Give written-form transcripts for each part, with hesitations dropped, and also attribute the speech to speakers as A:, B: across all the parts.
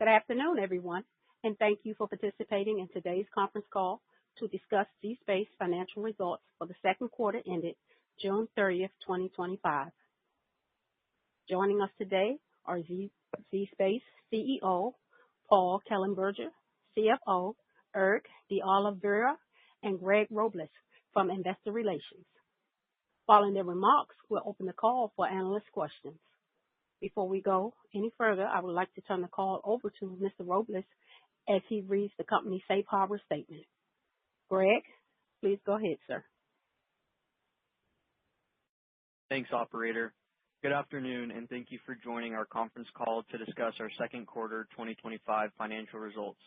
A: Good afternoon, everyone, and thank you for participating in today's conference call to discuss zSpace financial results for the second quarter ended June 30th, 2025. Joining us today are zSpace CEO Paul Kellenberger, CFO Eric DeOliveira, and Greg Robles from Investor Relations. Following their remarks, we'll open the call for analyst questions. Before we go any further, I would like to turn the call over to Mr. Robles as he reads the company's safe harbor statement. Greg, please go ahead, sir.
B: Thanks, operator. Good afternoon, and thank you for joining our conference call to discuss our second quarter 2025 financial results.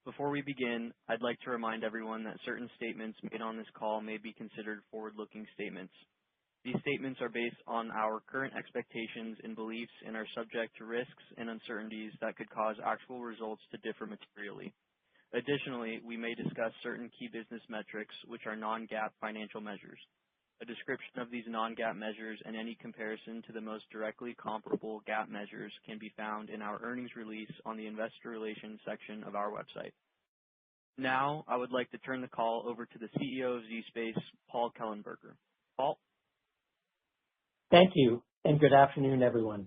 B: Before we begin, I'd like to remind everyone that certain statements made on this call may be considered forward-looking statements. These statements are based on our current expectations and beliefs and are subject to risks and uncertainties that could cause actual results to differ materially. Additionally, we may discuss certain key business metrics, which are non-GAAP financial measures. A description of these non-GAAP measures and any comparison to the most directly comparable GAAP measures can be found in our earnings release on the Investor Relations section of our website. Now, I would like to turn the call over to the CEO of zSpace, Paul Kellenberger. Paul?
C: Thank you, and good afternoon, everyone.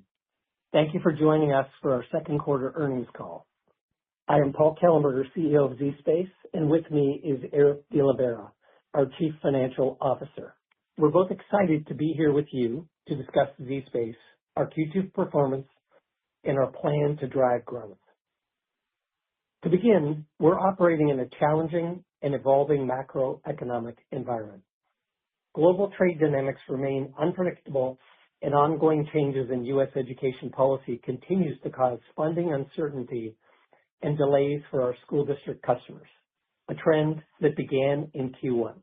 C: Thank you for joining us for our second quarter earnings call. I am Paul Kellenberger, CEO of zSpace, and with me is Eric DeOliveira, our Chief Financial Officer. We're both excited to be here with you to discuss zSpace, our Q2 performance, and our plan to drive growth. To begin, we're operating in a challenging and evolving macroeconomic environment. Global trade dynamics remain unpredictable, and ongoing changes in U.S. education policy continues to cause funding uncertainty and delays for our school district customers, a trend that began in Q1.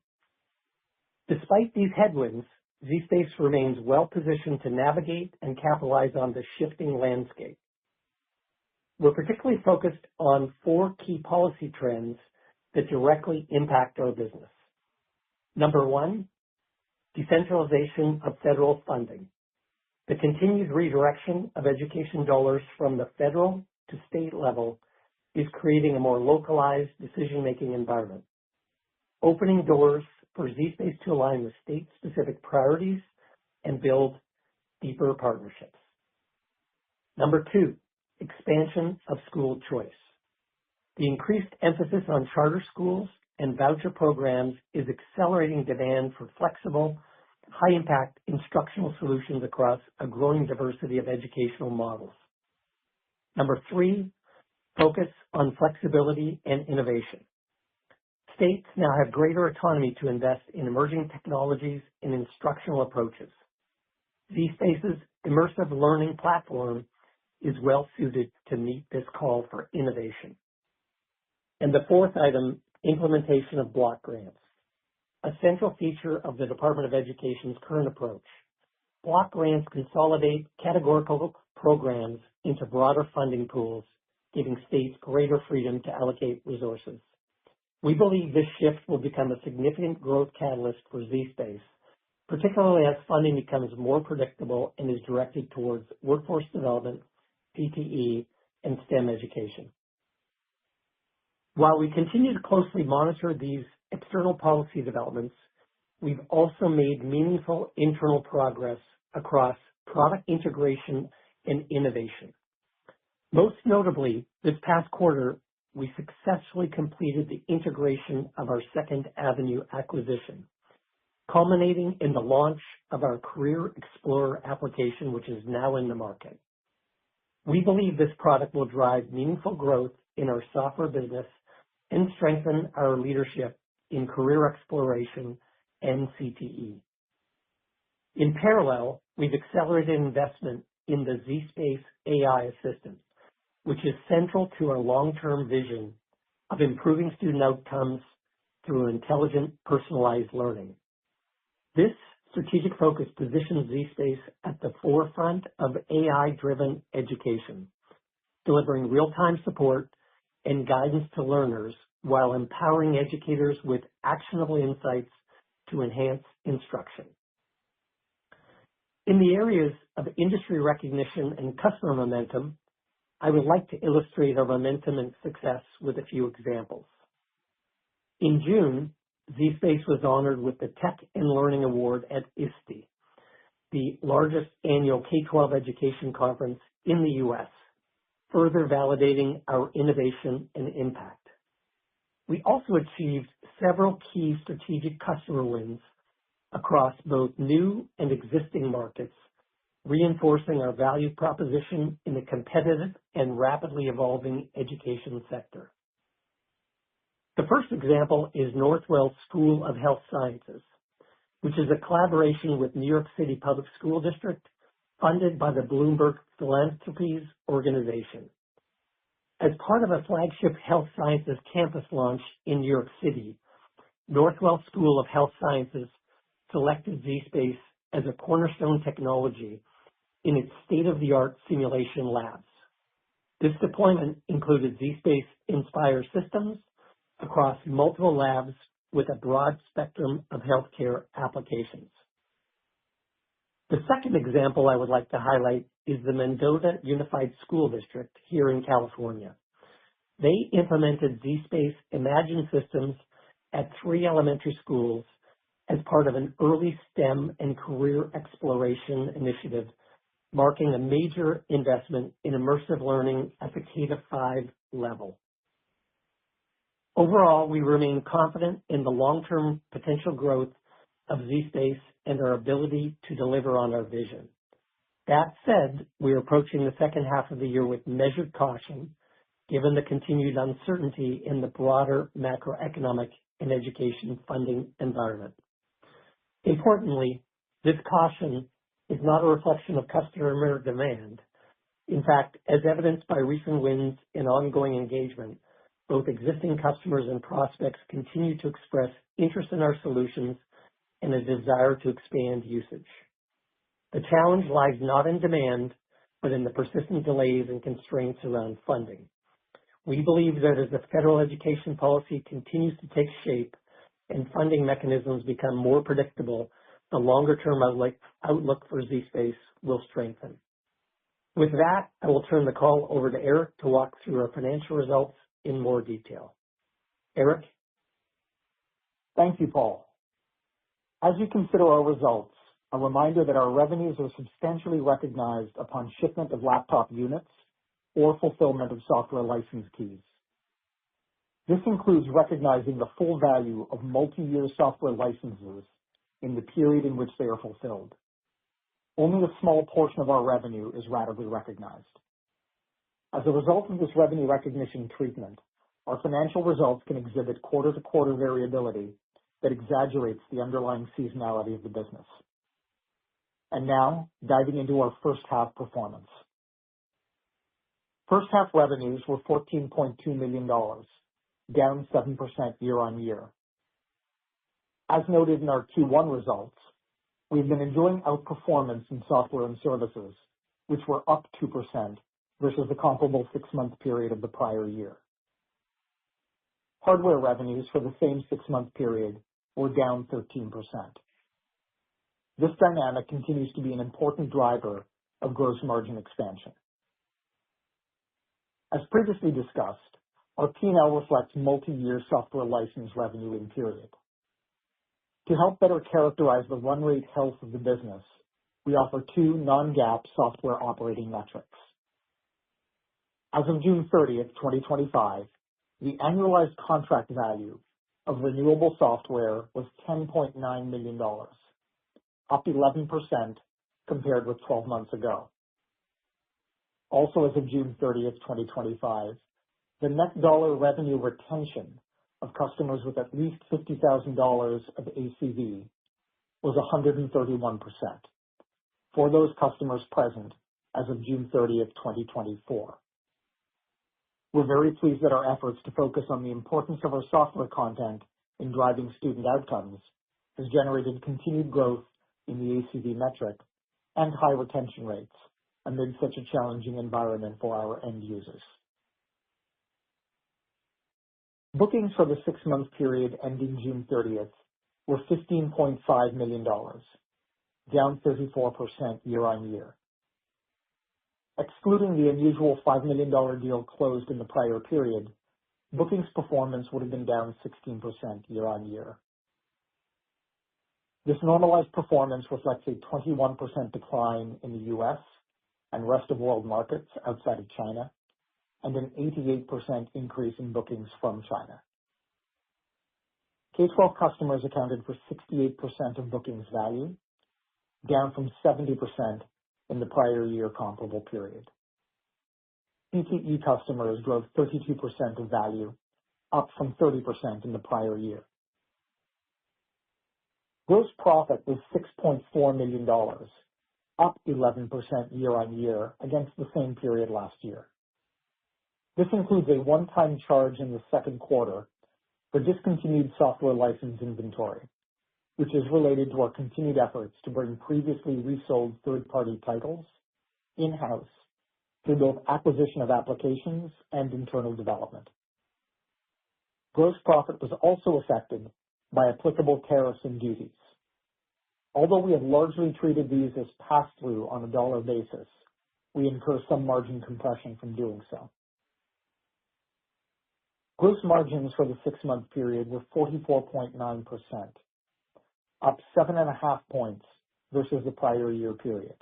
C: Despite these headwinds, zSpace remains well-positioned to navigate and capitalize on the shifting landscape. We're particularly focused on 4 key policy trends that directly impact our business. Number 1, decentralization of federal funding. The continued redirection of education dollars from the federal to state level is creating a more localized decision-making environment, opening doors for zSpace to align with state-specific priorities and build deeper partnerships. Number 2, expansion of school choice. The increased emphasis on charter schools and voucher programs is accelerating demand for flexible, high-impact instructional solutions across a growing diversity of educational models. Number 3, focus on flexibility and innovation. States now have greater autonomy to invest in emerging technologies and instructional approaches. zSpace's immersive learning platform is well-suited to meet this call for innovation. And the 4th item, implementation of block grants. A central feature of the Department of Education's current approach. Block grants consolidate categorical programs into broader funding pools, giving states greater freedom to allocate resources. We believe this shift will become a significant growth catalyst for zSpace, particularly as funding becomes more predictable and is directed towards workforce development, PTE, and STEM education. While we continue to closely monitor these external policy developments, we've also made meaningful internal progress across product integration and innovation. Most notably, this past quarter, we successfully completed the integration of our Second Avenue acquisition, culminating in the launch of our Career Explorer application, which is now in the market. We believe this product will drive meaningful growth in our software business and strengthen our leadership in career exploration and CTE. In parallel, we've accelerated investment in the zSpace AI Assistant, which is central to our long-term vision of improving student outcomes through intelligent, personalized learning. This strategic focus positions zSpace at the forefront of AI-driven education, delivering real-time support and guidance to learners while empowering educators with actionable insights to enhance instruction. In the areas of industry recognition and customer momentum, I would like to illustrate our momentum and success with a few examples. In June, zSpace was honored with the Tech and Learning Award at ISTE, the largest annual K-12 education conference in the U.S., further validating our innovation and impact. We also achieved several key strategic customer wins across both new and existing markets, reinforcing our value proposition in the competitive and rapidly evolving education sector. The first example is Northwell School of Health Sciences, which is a collaboration with New York City Public School District funded by the Bloomberg Philanthropies organization. As part of a flagship health sciences campus launch in New York City, Northwell School of Health Sciences selected zSpace as a cornerstone technology in its state-of-the-art simulation labs. This deployment included zSpace Inspire systems across multiple labs with a broad spectrum of healthcare applications. The second example I would like to highlight is the Mendota Unified School District here in California. They implemented zSpace Imagine systems at 3 elementary schools as part of an early STEM and career exploration initiative, marking a major investment in immersive learning at the K-5 level. Overall, we remain confident in the long-term potential growth of zSpace and our ability to deliver on our vision. That said, we are approaching the second half of the year with measured caution, given the continued uncertainty in the broader macroeconomic and education funding environment. Importantly, this caution is not a reflection of customer demand. In fact, as evidenced by recent wins and ongoing engagement, both existing customers and prospects continue to express interest in our solutions and a desire to expand usage. The challenge lies not in demand, but in the persistent delays and constraints around funding. We believe that as the federal education policy continues to take shape and funding mechanisms become more predictable, the longer-term outlook for zSpace will strengthen. With that, I will turn the call over to Eric to walk through our financial results in more detail. Eric?
D: Thank you, Paul. As you consider our results, a reminder that our revenues are substantially recognized upon shipment of laptop units or fulfillment of software license keys. This includes recognizing the full value of multi-year software licenses in the period in which they are fulfilled. Only a small portion of our revenue is ratably recognized. As a result of this revenue recognition treatment, our financial results can exhibit quarter-to-quarter variability that exaggerates the underlying seasonality of the business. And now, diving into our first half performance. First half revenues were $14.2 million, down 7% year on year. As noted in our Q1 results, we've been enjoying outperformance in software and services, which were up 2% versus the comparable 6-month period of the prior year. Hardware revenues for the same 6-month period were down 13%. This dynamic continues to be an important driver of gross margin expansion. As previously discussed, our P&L reflects multi-year software license revenue in period. To help better characterize the run rate health of the business, we offer 2 non-GAAP software operating metrics. As of June 30th, 2025, the annualized contract value of renewable software was $10.9 million, up 11% compared with 12 months ago. Also, as of June 30th, 2025, the net dollar revenue retention of customers with at least $50,000 of ACV was 131% for those customers present as of June 30th, 2024. We're very pleased that our efforts to focus on the importance of our software content in driving student outcomes has generated continued growth in the ACV metric and high retention rates amid such a challenging environment for our end users. Bookings for the 6-month period ending June 30th were $15.5 million, down 34% year on year. Excluding the unusual $5 million deal closed in the prior period, bookings performance would have been down 16% year-on-year. This normalized performance reflects a 21% decline in the U.S. and rest of world markets outside of China, and an 88% increase in bookings from China. K-12 customers accounted for 68% of bookings value, down from 70% in the prior year comparable period. CTE customers drove 32% of value, up from 30% in the prior year. Gross profit was $6.4 million, up 11% year-on-year against the same period last year. This includes a one-time charge in the second quarter for discontinued software license inventory, which is related to our continued efforts to bring previously resold third-party titles in-house through both acquisition of applications and internal development. Gross profit was also affected by applicable tariffs and duties. Although we have largely treated these as pass-through on a dollar basis, we incur some margin compression from doing so. Gross margins for the 6-month period were 44.9%, up 7.5 points versus the prior year period.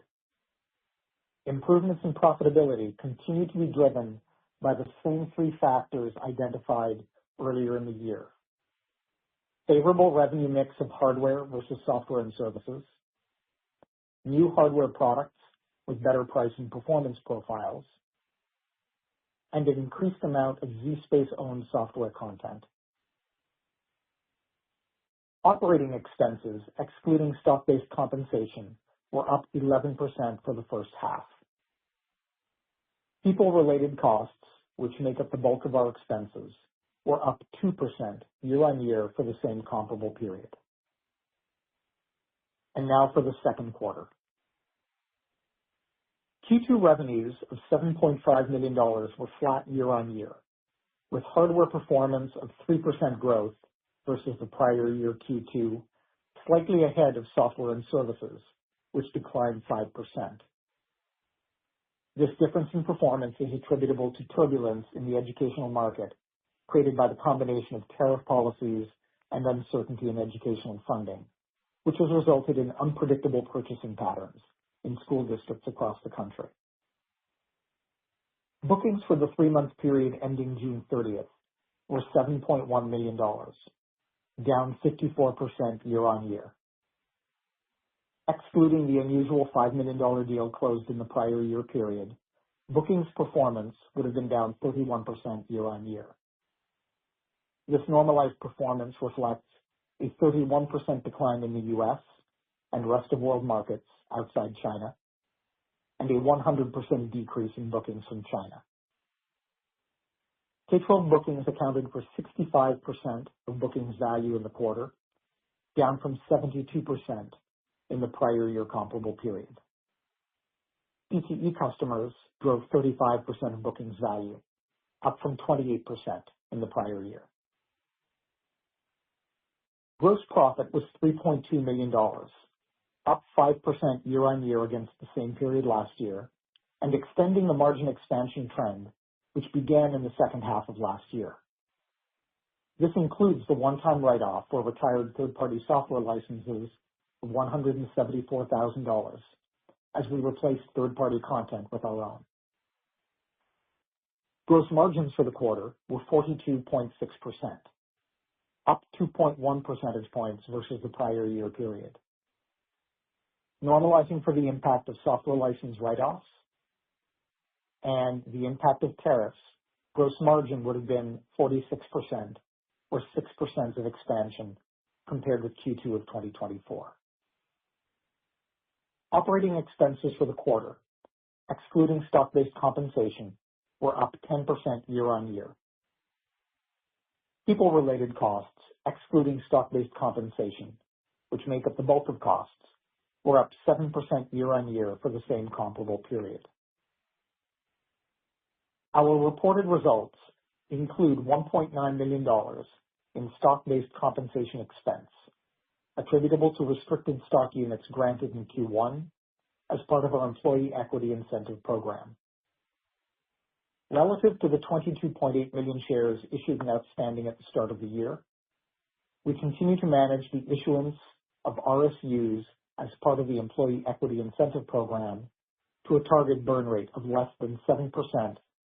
D: Improvements in profitability continue to be driven by the same 3 factors identified earlier in the year. Favorable revenue mix of hardware versus software and services, new hardware products with better price and performance profiles, and an increased amount of zSpace-owned software content. Operating expenses, excluding stock-based compensation, were up 11% for the first half. People-related costs, which make up the bulk of our expenses, were up 2% year-on-year for the same comparable period. And now for the second quarter. Q2 revenues of $7.5 million were flat year-on-year, with hardware performance of 3% growth versus the prior year Q2, slightly ahead of software and services, which declined 5%. This difference in performance is attributable to turbulence in the educational market created by the combination of tariff policies and uncertainty in educational funding, which has resulted in unpredictable purchasing patterns in school districts across the country. Bookings for the 3-month period ending June 30th were $7.1 million, down 54% year-on-year. Excluding the unusual $5 million deal closed in the prior year period, bookings performance would have been down 31% year-on-year. This normalized performance reflects a 31% decline in the U.S. and rest of world markets outside China, and a 100% decrease in bookings from China. K-12 bookings accounted for 65% of bookings value in the quarter, down from 72% in the prior year comparable period. CTE customers drove 35% of bookings value, up from 28% in the prior year. Gross profit was $3.2 million, up 5% year-on-year against the same period last year, and extending the margin expansion trend, which began in the second half of last year. This includes the one-time write-off for retired third-party software licenses of $174,000 as we replaced third-party content with our own. Gross margins for the quarter were 42.6%, up 2.1 percentage points versus the prior year period. Normalizing for the impact of software license write-offs and the impact of tariffs, gross margin would have been 46%, or 6% of expansion compared with Q2 of 2024. Operating expenses for the quarter, excluding stock-based compensation, were up 10% year-on-year. People-related costs, excluding stock-based compensation, which make up the bulk of costs, were up 7% year-on-year for the same comparable period. Our reported results include $1.9 million in stock-based compensation expense, attributable to restricted stock units granted in Q1 as part of our employee equity incentive program, Relative to the 22.8 million shares issued and outstanding at the start of the year, we continue to manage the issuance of RSUs as part of the Employee Equity Incentive Program to a target burn rate of less than 7%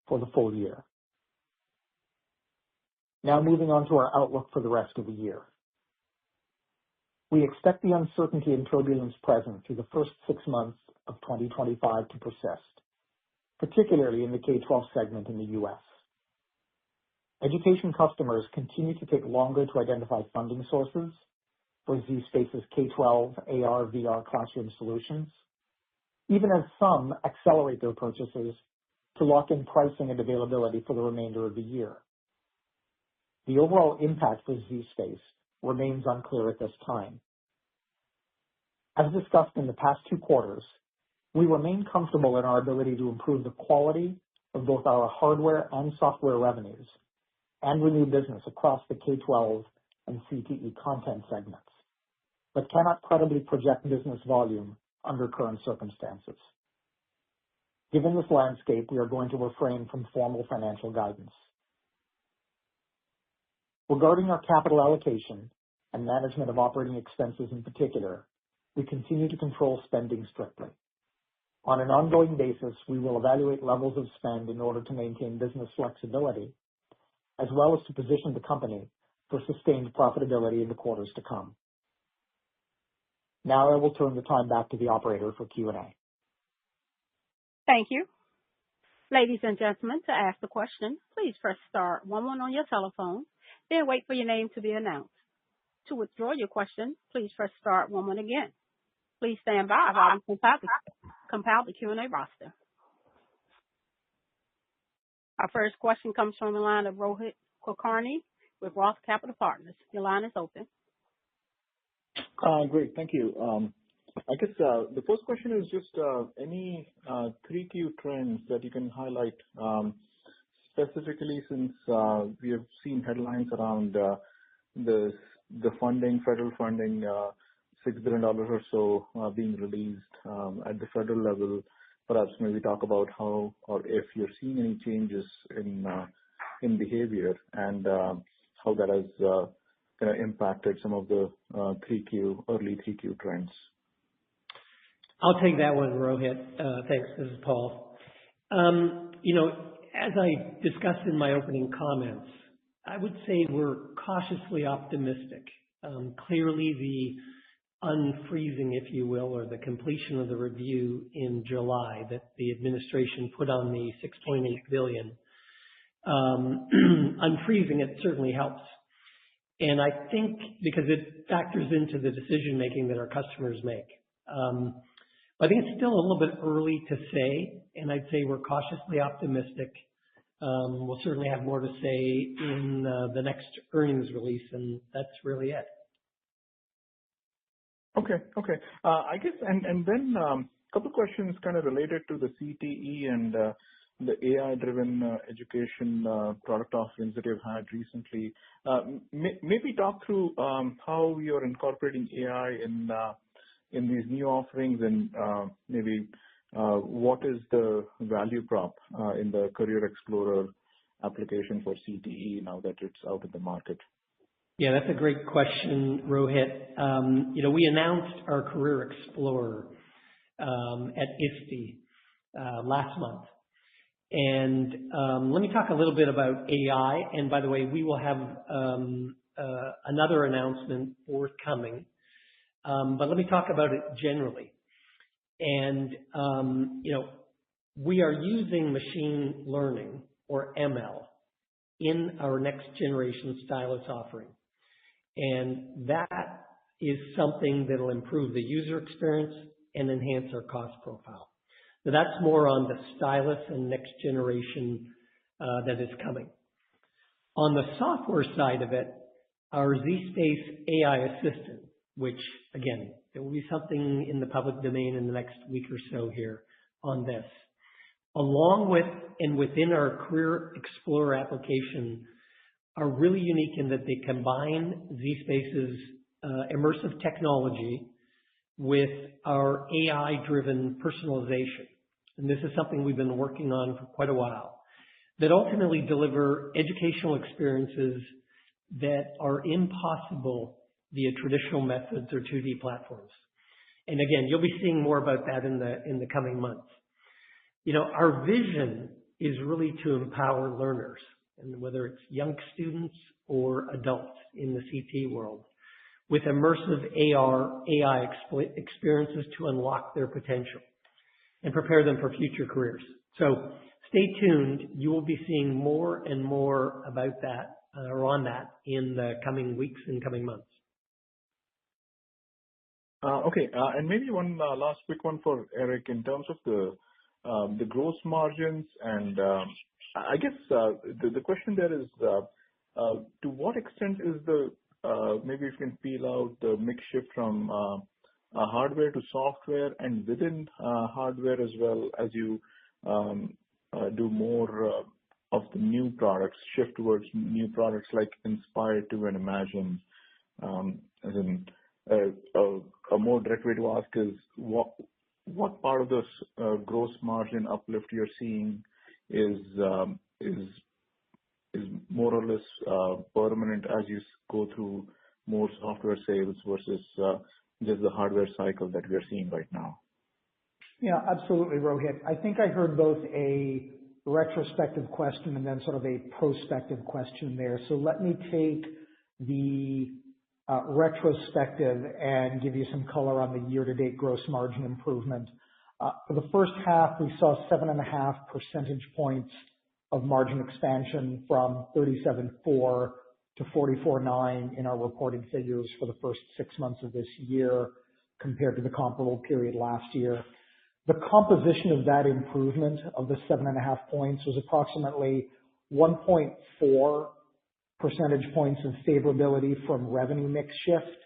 D: for the full year. Now moving on to our outlook for the rest of the year. We expect the uncertainty and turbulence present through the first 6 months of 2025 to persist, particularly in the K-12 segment in the U.S. Education customers continue to take longer to identify funding sources for zSpace's K-12 AR/VR classroom solutions, even as some accelerate their purchases to lock in pricing and availability for the remainder of the year. The overall impact for zSpace remains unclear at this time. As discussed in the past 2 quarters, we remain comfortable in our ability to improve the quality of both our hardware and software revenues and renew business across the K-12 and CTE content segments, but cannot credibly project business volume under current circumstances. Given this landscape, we are going to refrain from formal financial guidance. Regarding our capital allocation and management of operating expenses in particular, we continue to control spending strictly. On an ongoing basis, we will evaluate levels of spend in order to maintain business flexibility, as well as to position the company for sustained profitability in the quarters to come. Now I will turn the time back to the operator for Q&A.
A: Thank you. Ladies and gentlemen, to ask the question, please press star 11 on your telephone, then wait for your name to be announced. To withdraw your question, please press star 11 again. Please stand by while we compile the Q&A roster. Our first question comes from the line of Rohit Kulkarni with Roth Capital Partners. Your line is open.
E: Great. Thank you. I guess the first question is just any 3Q trends that you can highlight, specifically since we have seen headlines around the funding, federal funding, $6 billion or so being released at the federal level. Perhaps maybe talk about how or if you're seeing any changes in behavior and how that has kind of impacted some of the early 3Q trends.
C: I'll take that one, Rohit. Thanks. This is Paul. As I discussed in my opening comments, I would say we're cautiously optimistic. Clearly, the unfreezing, if you will, or the completion of the review in July that the administration put on the $6.8 billion, unfreezing it certainly helps. And I think because it factors into the decision making that our customers make. I think it's still a little bit early to say, and I'd say we're cautiously optimistic. We'll certainly have more to say in the next earnings release, and that's really it.
E: Okay. I guess, and then a couple questions kind of related to the CTE and the AI-driven education product offerings that you've had recently. Maybe talk through how you're incorporating AI in these new offerings, and maybe what is the value prop in the Career Explorer application for CTE now that it's out in the market?
C: Yeah, that's a great question, Rohit. We announced our Career Explorer at ISTE last month. And let me talk a little bit about AI. And by the way, we will have another announcement forthcoming. But let me talk about it generally. And, we are using machine learning, or ML, in our next generation stylus offering. And that is something that will improve the user experience and enhance our cost profile. So that's more on the stylus and next generation that is coming. On the software side of it, our zSpace AI Assistant, which again, there will be something in the public domain in the next week or so here on this, along with and within our Career Explorer application, are really unique in that they combine zSpace's immersive technology with our AI-driven personalization. And this is something we've been working on for quite a while. that ultimately deliver educational experiences that are impossible via traditional methods or 2D platforms. And again, you'll be seeing more about that in the coming months. Our vision is really to empower learners, and whether it's young students or adults in the CT world, with immersive AR, AI experiences to unlock their potential and prepare them for future careers. So stay tuned. You will be seeing more and more about that or on that in the coming weeks and coming months.
E: Okay. And maybe one last quick one for Eric in terms of the gross margins. And I guess the question there is, to what extent is maybe if you can peel out the mix shift from hardware to software, and within hardware as well, as you do more of the new products, shift towards new products like Inspire 2 and Imagine. As in, a more direct way to ask is what part of this gross margin uplift you're seeing is more or less permanent as you go through more software sales versus just the hardware cycle that we are seeing right now?
D: Yeah, absolutely, Rohit. I think I heard both a retrospective question and then sort of a prospective question there. So let me take the retrospective and give you some color on the year-to-date gross margin improvement. For the first half, we saw 7.5 percentage points of margin expansion from 37.4 to 44.9 in our reported figures for the first 6 months of this year compared to the comparable period last year. The composition of that improvement of the 7.5 points was approximately 1.4 percentage points of favorability from revenue mix shift.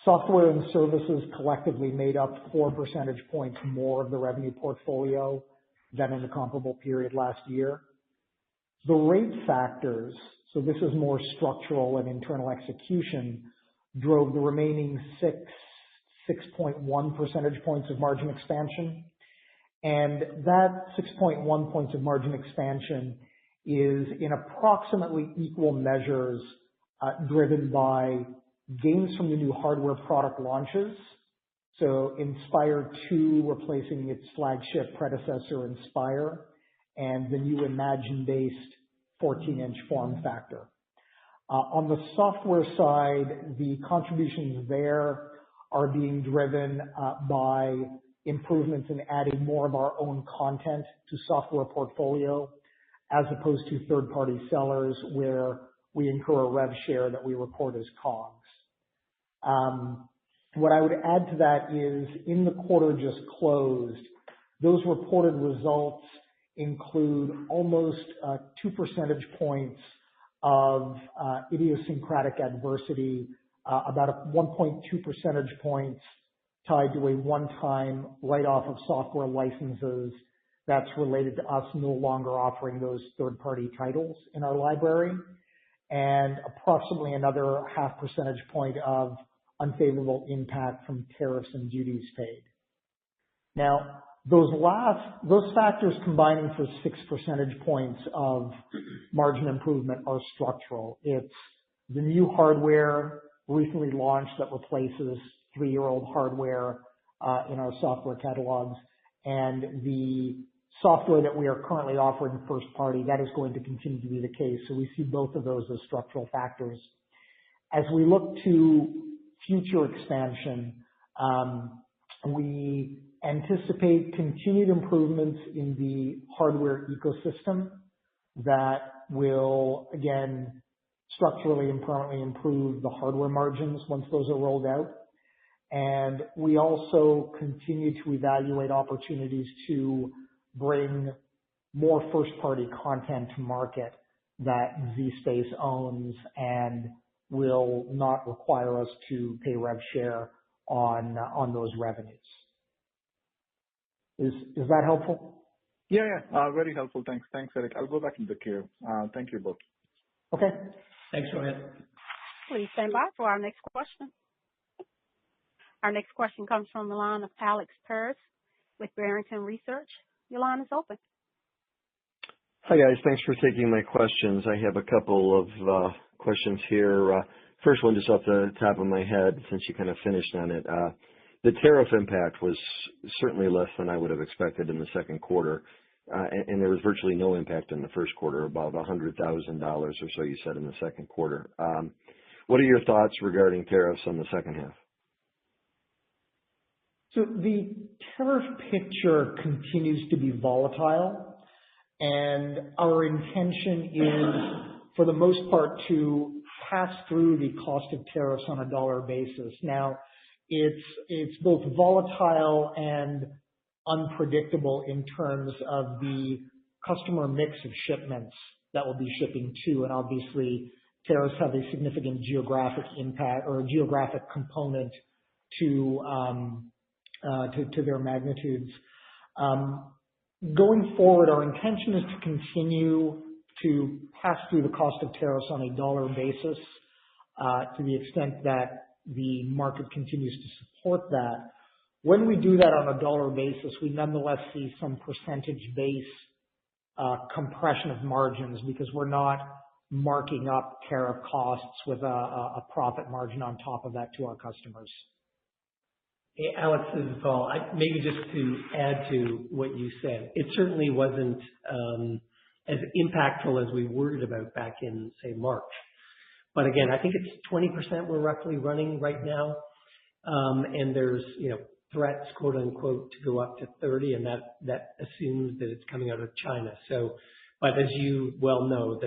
D: Software and services collectively made up 4 percentage points more of the revenue portfolio than in the comparable period last year. The rate factors, so this is more structural and internal execution, drove the remaining 6.1 percentage points of margin expansion. And that 6.1 points of margin expansion is in approximately equal measures driven by gains from the new hardware product launches. So Inspire 2 replacing its flagship predecessor Inspire, and the new Imagine-based 14-inch form factor. On the software side, the contributions there are being driven by improvements in adding more of our own content to software portfolio, as opposed to third-party sellers where we incur a rev share that we report as COGS. What I would add to that is in the quarter just closed, those reported results include almost 2 percentage points of idiosyncratic adversity, about 1.2 percentage points tied to a one-time write-off of software licenses that's related to us no longer offering those third-party titles in our library, and approximately another 0.5 percentage point of unfavorable impact from tariffs and duties paid. Now, those factors combining for 6 percentage points of margin improvement are structural. It's the new hardware recently launched that replaces 3-year-old hardware in our software catalogs, and the software that we are currently offering first party, that is going to continue to be the case. So we see both of those as structural factors. As we look to future expansion, we anticipate continued improvements in the hardware ecosystem that will, again, structurally and permanently improve the hardware margins once those are rolled out. And we also continue to evaluate opportunities to bring more first-party content to market that zSpace owns and will not require us to pay rev share on those revenues. Is that helpful?
E: Yeah. Very helpful. Thanks, Eric. I'll go back in the queue. Thank you both.
C: Okay. Thanks, Rohit.
A: Please stand by for our next question. Our next question comes from the line of Alex Paris with Barrington Research. Your line is open.
F: Hi, guys. Thanks for taking my questions. I have a couple of questions here. First one, just off the top of my head, since you kind of finished on it. The tariff impact was certainly less than I would have expected in the second quarter, and there was virtually no impact in the first quarter, about $100,000 or so you said in the second quarter. What are your thoughts regarding tariffs on the second half?
D: So the tariff picture continues to be volatile, and our intention is, for the most part, to pass through the cost of tariffs on a dollar basis. Now, it's both volatile and unpredictable in terms of the customer mix of shipments that will be shipping to, and obviously tariffs have a significant geographic impact or a geographic component to their magnitudes. Going forward, our intention is to continue to pass through the cost of tariffs on a dollar basis to the extent that the market continues to support that. When we do that on a dollar basis, we nonetheless see some percentage base compression of margins because we're not marking up tariff costs with a profit margin on top of that to our customers.
C: Hey, Alex, this is Paul. Maybe just to add to what you said, it certainly wasn't as impactful as we worried about back in, say, March. But again, I think it's 20% we're roughly running right now, and there's threats, quote unquote, to go up to 30, and that assumes that it's coming out of China. So, but as you well know,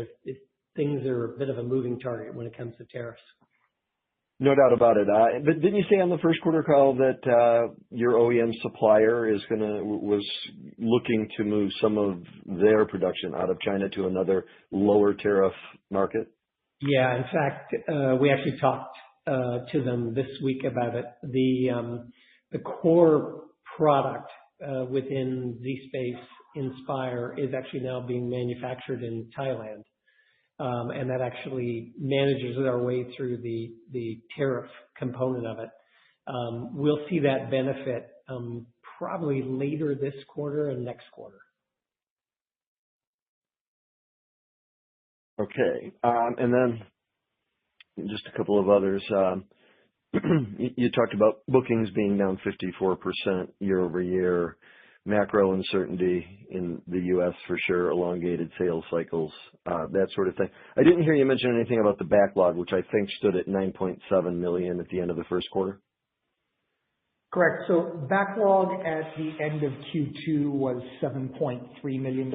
C: things are a bit of a moving target when it comes to tariffs.
F: No doubt about it. But didn't you say on the first quarter call that your OEM supplier was looking to move some of their production out of China to another lower tariff market?
C: Yeah, in fact, we actually talked to them this week about it. The core product within zSpace Inspire is actually now being manufactured in Thailand. And that actually manages our way through the tariff component of it. We'll see that benefit probably later this quarter and next quarter.
F: Okay. And then just a couple of others. You talked about bookings being down 54% year over year, macro uncertainty in the U.S. for sure, elongated sales cycles, that sort of thing. I didn't hear you mention anything about the backlog, which I think stood at $9.7 million at the end of the first quarter.
D: Correct. So backlog at the end of Q2 was $7.3 million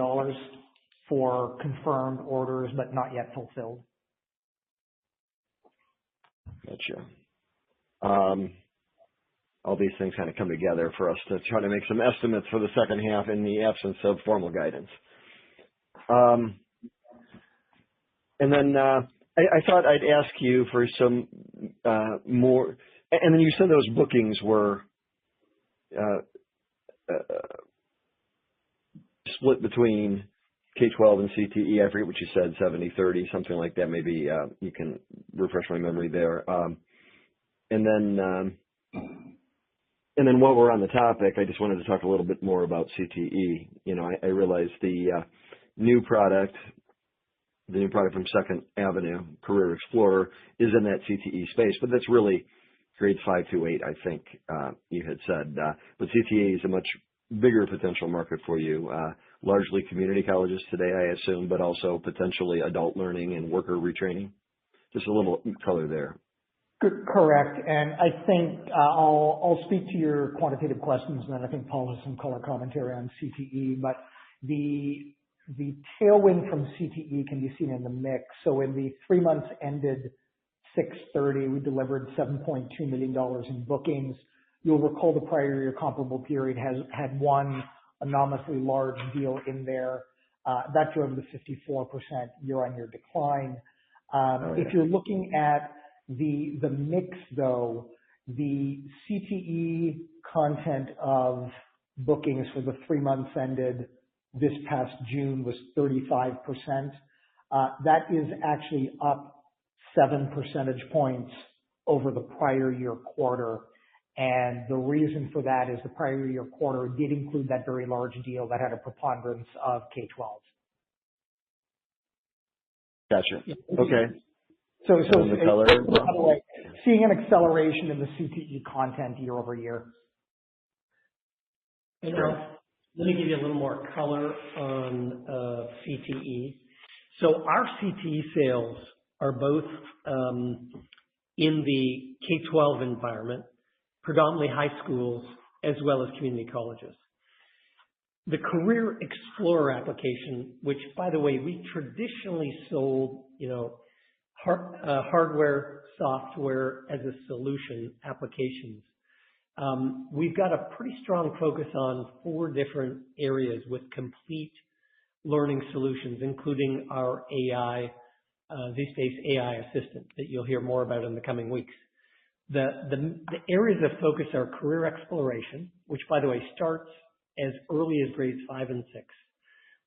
D: for confirmed orders, but not yet fulfilled.
F: Gotcha. All these things kind of come together for us to try to make some estimates for the second half in the absence of formal guidance. And then I thought I'd ask you for some more. And then you said those bookings were split between K-12 and CTE. I forget what you said, 70-30, something like that. Maybe you can refresh my memory there. And then while we're on the topic, I just wanted to talk a little bit more about CTE. I realize the new product from Second Avenue, Career Explorer, is in that CTE space, but that's really grades 5 to 8, I think you had said. But CTE is a much bigger potential market for you, largely community colleges today, I assume, but also potentially adult learning and worker retraining. Just a little color there.
D: Correct. And I think I'll speak to your quantitative questions, and then I think Paul has some color commentary on CTE. But the tailwind from CTE can be seen in the mix. So in the 3 months ended 6/30, we delivered $7.2 million in bookings. You'll recall the prior year comparable period had one anomalously large deal in there. That drove the 54% year-on-year decline. If you're looking at the mix, though, the CTE content of bookings for the 3 months ended this past June was 35%. That is actually up 7 percentage points over the prior year quarter. And the reason for that is the prior year quarter did include that very large deal that had a preponderance of K-12.
F: Gotcha.
D: Yeah.
F: Okay.
D: So,
F: And then the color.
D: by the way, seeing an acceleration in the CTE content year over year.
C: And
F: Great.
C: let me give you a little more color on CTE. So our CTE sales are both in the K-12 environment, predominantly high schools, as well as community colleges. The Career Explorer application, which, by the way, we traditionally sold, hardware, software as a solution applications. We've got a pretty strong focus on 4 different areas with complete learning solutions, including our AI, zSpace AI assistant that you'll hear more about in the coming weeks. The areas of focus are career exploration, which, by the way, starts as early as grades 5 and 6.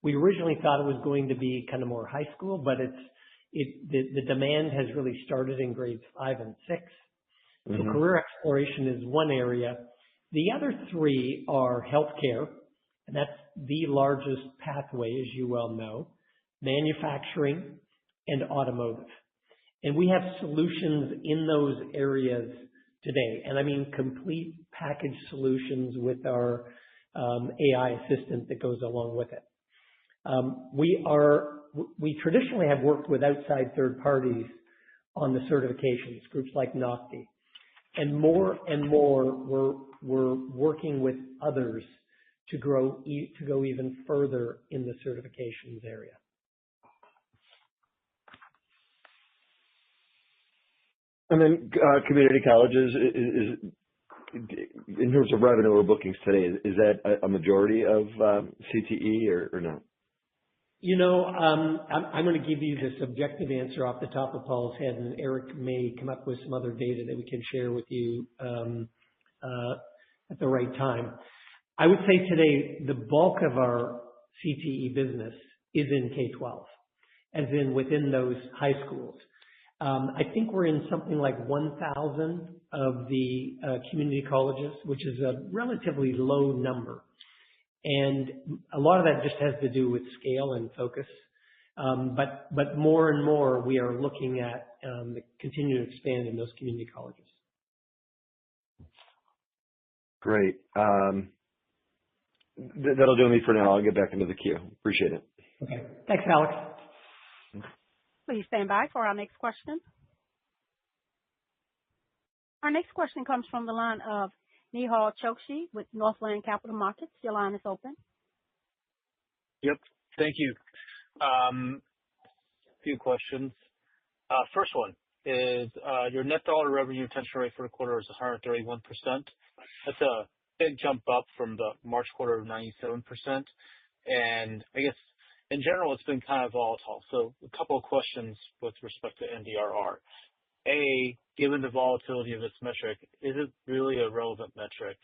C: We originally thought it was going to be kind of more high school, but the demand has really started in grades 5 and 6. So career exploration is one area. The other 3 are healthcare, and that's the largest pathway, as you well know, manufacturing, and automotive. And we have solutions in those areas today, and I mean complete package solutions with our AI assistant that goes along with it. We traditionally have worked with outside third parties on the certifications, groups like NOCTI. And more we're working with others to go even further in the certifications area.
F: And then community colleges, in terms of revenue or bookings today, is that a majority of CTE or no?
C: I'm going to give you the subjective answer off the top of Paul's head, and Eric may come up with some other data that we can share with you at the right time. I would say today the bulk of our CTE business is in K-12, as in within those high schools. I think we're in something like 1,000 of the community colleges, which is a relatively low number. And a lot of that just has to do with scale and focus. But more and more we are looking at continuing to expand in those community colleges.
F: Great. That'll do me for now. I'll get back into the queue. Appreciate it.
C: Okay. Thanks, Alex.
A: Please stand by for our next question. Our next question comes from the line of Nehal Chokshi with Northland Capital Markets. Your line is open.
G: Yep. Thank you. Few questions. First one is your net dollar revenue retention rate for the quarter is 131%. That's a big jump up from the March quarter of 97%. And I guess in general, it's been kind of volatile. So a couple of questions with respect to NDRR. A, given the volatility of this metric, is it really a relevant metric?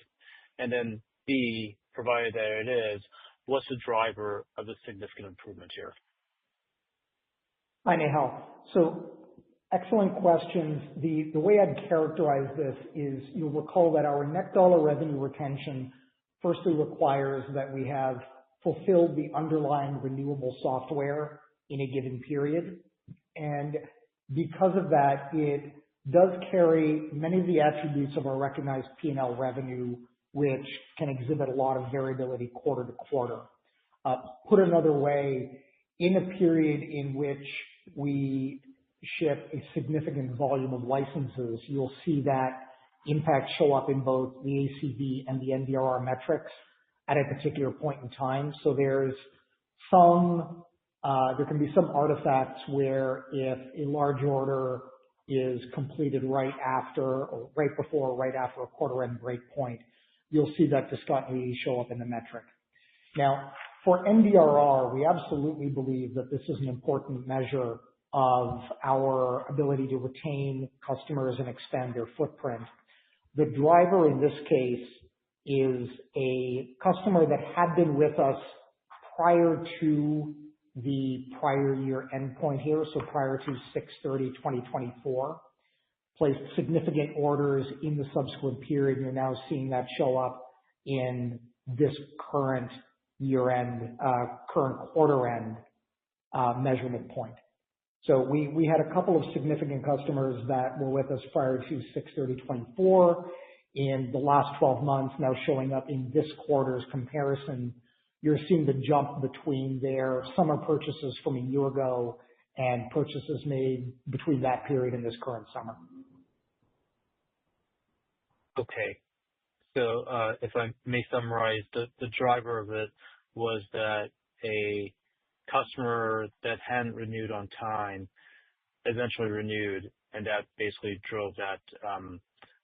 G: And then B, provided that it is, what's the driver of the significant improvement here?
D: Hi, Nehal. So excellent questions. The way I'd characterize this is you'll recall that our net dollar revenue retention firstly requires that we have fulfilled the underlying renewable software in a given period. And because of that, it does carry many of the attributes of our recognized P&L revenue, which can exhibit a lot of variability quarter to quarter. Put another way, in a period in which we ship a significant volume of licenses, you'll see that impact show up in both the ACV and the NDRR metrics at a particular point in time. So there can be some artifacts where if a large order is completed right after or right before or right after a quarter end break point, you'll see that discontinuity show up in the metric. Now, for NDRR, we absolutely believe that this is an important measure of our ability to retain customers and expand their footprint. The driver in this case is a customer that had been with us prior to the prior year endpoint here, so prior to 6/30/2024, placed significant orders in the subsequent period. You're now seeing that show up in this current year-end, current quarter-end measurement point. So we had a couple of significant customers that were with us prior to 6/30/24 in the last 12 months now showing up in this quarter's comparison. You're seeing the jump between their summer purchases from a year ago and purchases made between that period and this current summer.
G: Okay. So if I may summarize, the driver of it was that a customer that hadn't renewed on time eventually renewed, and that basically drove that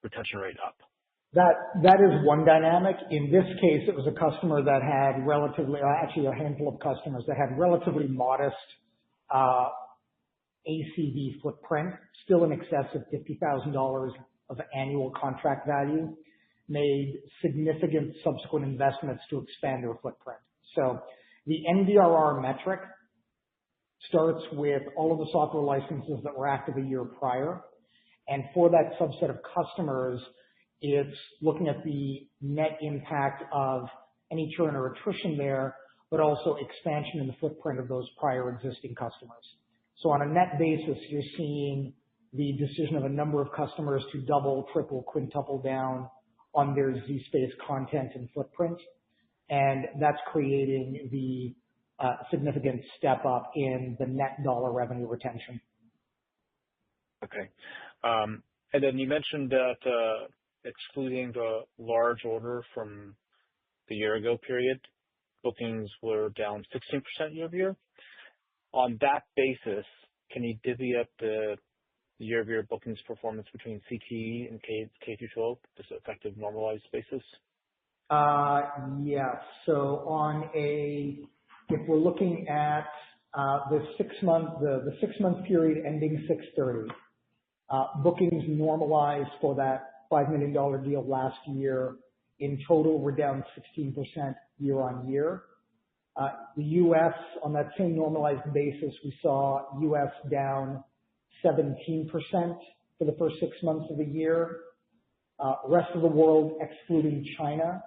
G: retention rate up.
D: That is one dynamic. In this case, it was a customer that had actually a handful of customers that had relatively modest ACV footprint, still in excess of $50,000 of annual contract value, made significant subsequent investments to expand their footprint. So the NDRR metric starts with all of the software licenses that were active a year prior. And for that subset of customers, it's looking at the net impact of any churn or attrition there, but also expansion in the footprint of those prior existing customers. So on a net basis, you're seeing the decision of a number of customers to double, triple, quintuple down on their zSpace content and footprint. And that's creating the significant step up in the net dollar revenue retention.
G: Okay. And then you mentioned that excluding the large order from the year ago period, bookings were down 16% year over year. On that basis, can you divvy up the year-over-year bookings performance between CTE and K-12, this effective normalized basis?
D: Yes. So if we're looking at the 6-month period ending 6/30, bookings normalized for that $5 million deal last year in total were down 16% year on year. The U.S., on that same normalized basis, we saw U.S. down 17% for the first 6 months of the year. Rest of the world, excluding China,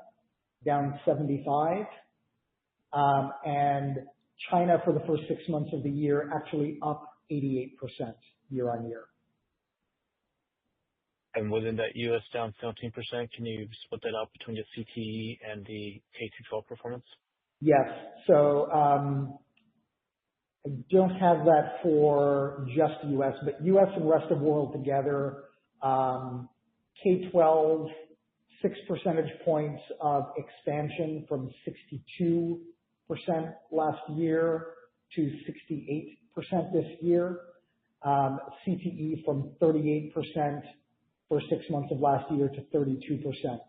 D: down 75%. And China for the first 6 months of the year actually up 88% year on year.
G: And within that U.S. down 17%, can you split that up between the CTE and the K-12 performance?
D: Yes. So I don't have that for just the U.S., but U.S. and rest of world together, K-12, 6 percentage points of expansion from 62% last year to 68% this year. CTE from 38% for 6 months of last year to 32%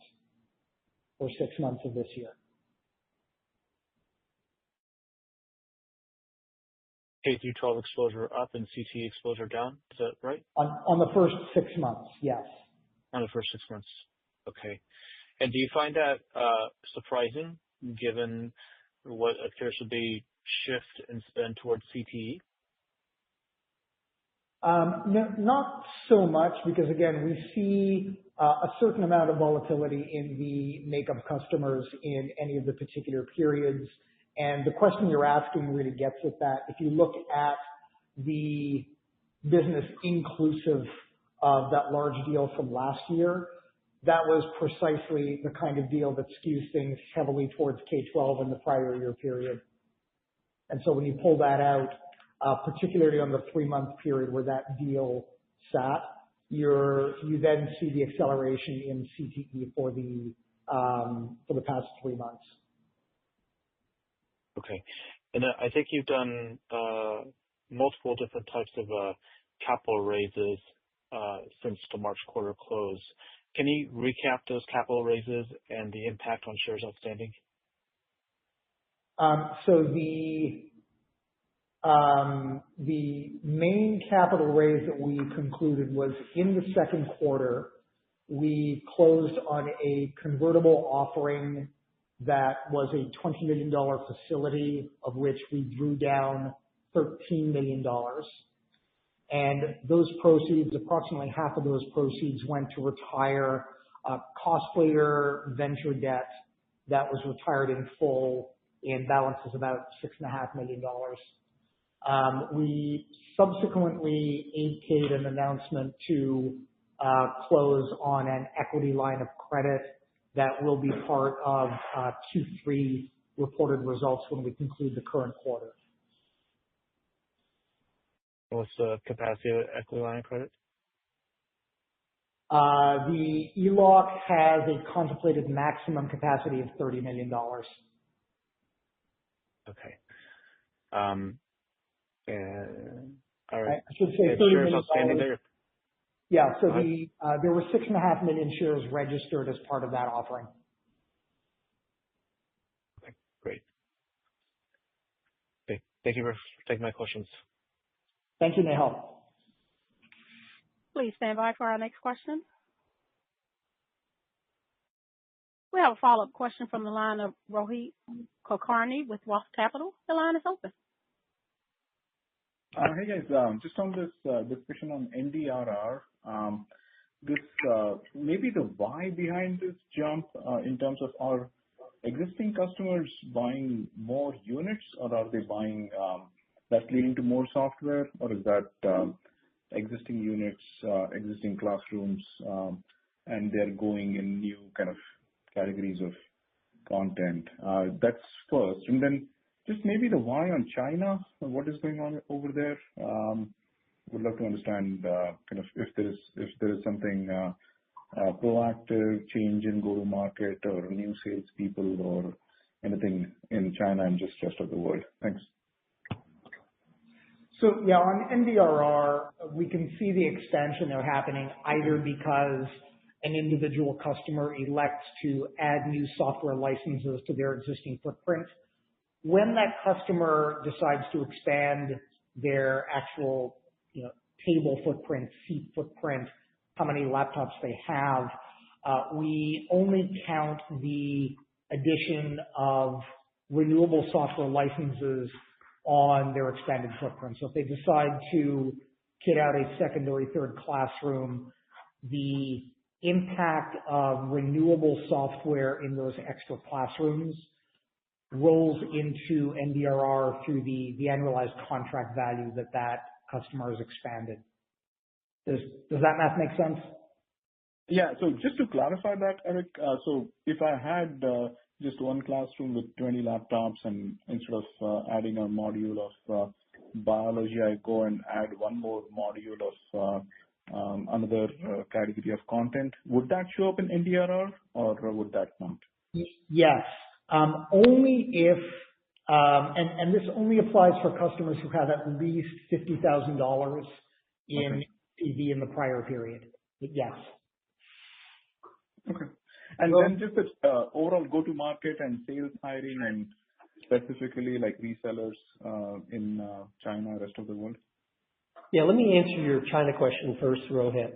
D: for 6 months of this year.
G: K-12 exposure up and CTE exposure down. Is that right?
D: On the first 6 months, yes.
G: On the first 6 months. Okay. And do you find that surprising given what appears to be shift in spend towards CTE?
D: No, not so much because, again, we see a certain amount of volatility in the makeup of customers in any of the particular periods. And the question you're asking really gets at that. If you look at the business inclusive of that large deal from last year, that was precisely the kind of deal that skews things heavily towards K-12 in the prior year period. And so when you pull that out, particularly on the 3-month period where that deal sat, you then see the acceleration in CTE for the past 3 months.
G: Okay. And I think you've done multiple different types of capital raises since the March quarter close. Can you recap those capital raises and the impact on shares outstanding?
D: So the main capital raise that we concluded was in the second quarter. We closed on a convertible offering that was a $20 million facility, of which we drew down $13 million. And those proceeds, approximately half of those proceeds went to retire Costplayer venture debt that was retired in full and balances about $6.5 million. We subsequently inked an announcement to close on an equity line of credit that will be part of Q3 reported results when we conclude the current quarter.
G: What's the capacity of equity line of credit?
D: The ELOC has a contemplated maximum capacity of $30 million.
G: Okay. All right.
D: I should say $30
G: shares
D: million.
G: outstanding there.
D: Yeah. So there were 6.5 million shares registered as part of that offering.
G: Okay, great. Okay, thank you for taking my questions.
D: Thank you, Nehal.
A: Please stand by for our next question. We have a follow-up question from the line of Rohit Kulkarni with Roth Capital. The line is open.
E: Hey guys, just on this discussion on NDRR, maybe the why behind this jump in terms of our existing customers buying more units, or are they buying that's leading to more software, or is that existing units, existing classrooms, and they're going in new kind of categories of content? That's first. And then just maybe the why on China, what is going on over there? Would love to understand kind of if there is something proactive change in go-to-market or new salespeople or anything in China and just rest of the world. Thanks.
D: So yeah, on NDRR, we can see the expansion there happening either because an individual customer elects to add new software licenses to their existing footprint. When that customer decides to expand their actual, table footprint, seat footprint, how many laptops they have, we only count the addition of renewable software licenses on their expanded footprint. So if they decide to kit out a second or a third classroom, the impact of renewable software in those extra classrooms rolls into NDRR through the annualized contract value that customer has expanded. Does that math make sense?
E: Yeah. So just to clarify that, Eric, so if I had just one classroom with 20 laptops and instead of adding a module of biology, I go and add one more module of another category of content, would that show up in NDRR or would that not?
D: Yes. Only if, and this only applies for customers who have at least $50,000 in PV in the prior period. But yes.
E: Okay. And then just the overall go-to-market and sales hiring and specifically like resellers in China, rest of the world?
C: Yeah, let me answer your China question first, Rohit.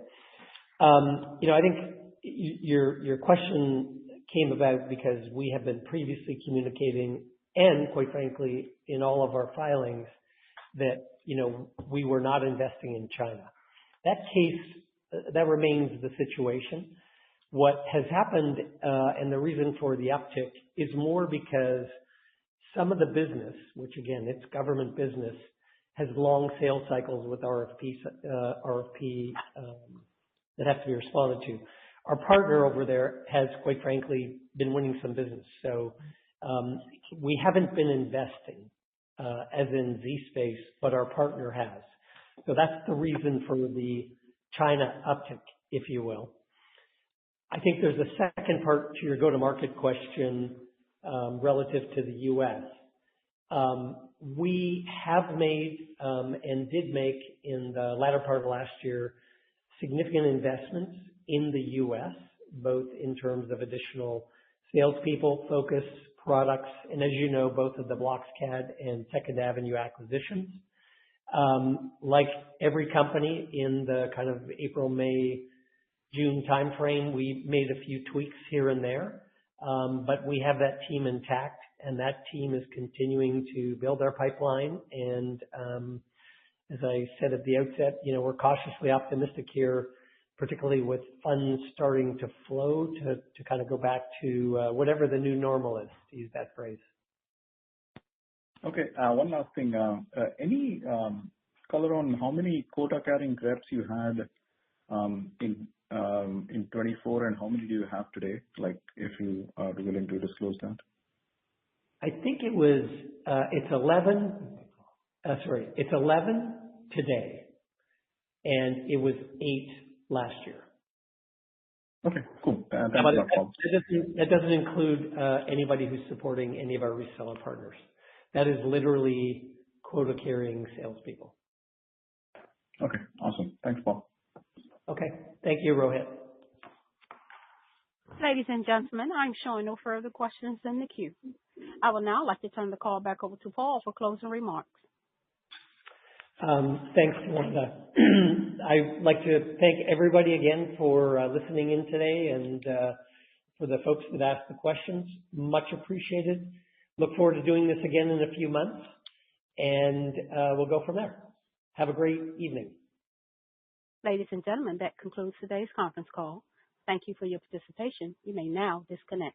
C: I think your question came about because we have been previously communicating and, quite frankly, in all of our filings that, we were not investing in China. That remains the situation. What has happened, and the reason for the uptick, is more because some of the business, which again, it's government business, has long sales cycles with RFP that have to be responded to. Our partner over there has, quite frankly, been winning some business. So we haven't been investing, as in zSpace, but our partner has. So that's the reason for the China uptick, if you will. I think there's a second part to your go-to-market question relative to the U.S. We have made and did make in the latter part of last year significant investments in the U.S., both in terms of additional salespeople, focus, products, and as you know, both of the BlocksCAD and Second Avenue acquisitions. Like every company in the kind of April, May, June timeframe, we made a few tweaks here and there, but we have that team intact, and that team is continuing to build our pipeline. And as I said at the outset, we're cautiously optimistic here, particularly with funds starting to flow to kind of go back to whatever the new normal is, to use that phrase.
E: Okay. One last thing. Any color on how many quota-carrying reps you had in 24, and how many do you have today? Like, if you are willing to disclose that.
C: I think it was, it's 11, it's 11 today, and it was 8 last year.
E: Okay, cool. Thanks a
C: But
E: lot, Paul.
C: that doesn't include anybody who's supporting any of our reseller partners. That is literally quota-carrying salespeople.
E: Okay, awesome. Thanks, Paul.
C: Okay. Thank you, Rohit.
A: Ladies and gentlemen, I'm showing no further questions in the queue. I would now like to turn the call back over to Paul for closing remarks.
C: Thanks, Wanda. I'd like to thank everybody again for listening in today and for the folks that asked the questions. Much appreciated. Look forward to doing this again in a few months, and we'll go from there. Have a great evening.
A: Ladies and gentlemen, that concludes today's conference call. Thank you for your participation. You may now disconnect.